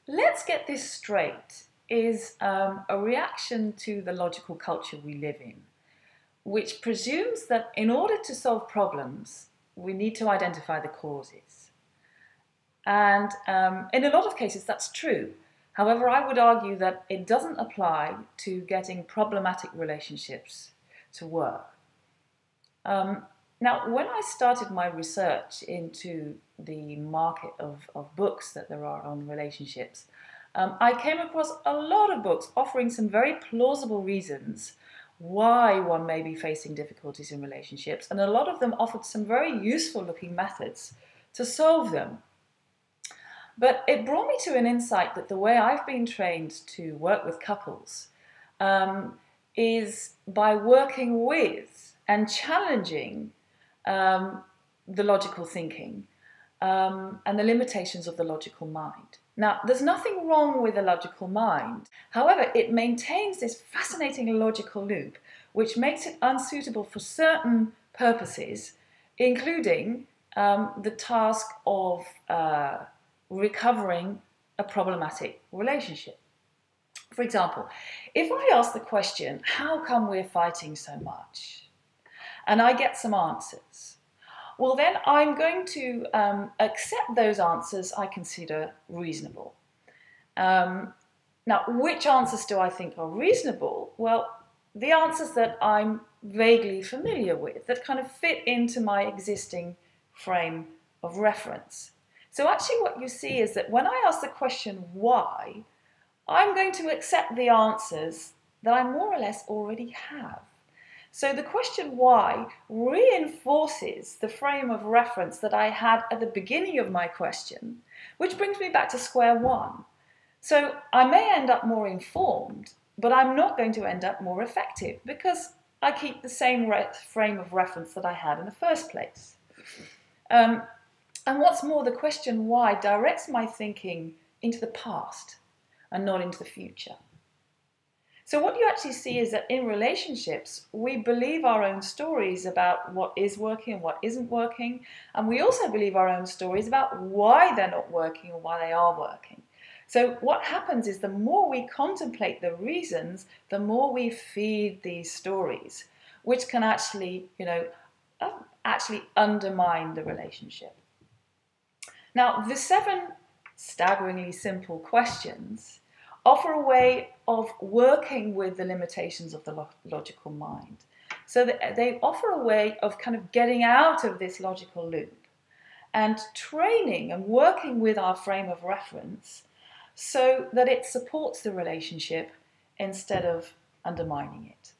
let's get this straight, is a reaction to the logical culture we live in, which presumes that in order to solve problems, we need to identify the causes. And in a lot of cases, that's true. However, I would argue that it doesn't apply to getting problematic relationships to work. Now, when I started my research into the market of books that there are on relationships, I came across a lot of books offering some very plausible reasons why one may be facing difficulties in relationships, and a lot of them offered some very useful looking methods to solve them. But it brought me to an insight that the way I've been trained to work with couples is by working with and challenging the logical thinking and the limitations of the logical mind. Now, there's nothing wrong with a logical mind. However, it maintains this fascinating logical loop, which makes it unsuitable for certain purposes, including the task of recovering a problematic relationship. For example, if I ask the question, how come we're fighting so much? And I get some answers. Well, then I'm going to accept those answers I consider reasonable. Now, which answers do I think are reasonable? Well, the answers that I'm vaguely familiar with, that kind of fit into my existing frame of reference. So actually what you see is that when I ask the question why, I'm going to accept the answers that I more or less already have. So the question why reinforces the frame of reference that I had at the beginning of my question, which brings me back to square one. So I may end up more informed, but I'm not going to end up more effective because I keep the same frame of reference that I had in the first place. And what's more, the question why directs my thinking into the past and not into the future. So what you actually see is that in relationships, we believe our own stories about what is working and what isn't working. And we also believe our own stories about why they're not working or why they are working. So what happens is the more we contemplate the reasons, the more we feed these stories, which can actually, actually undermine the relationship. Now, the 7 staggeringly simple questions offer a way of working with the limitations of the logical mind. So that they offer a way of kind of getting out of this logical loop and training and working with our frame of reference so that it supports the relationship instead of undermining it.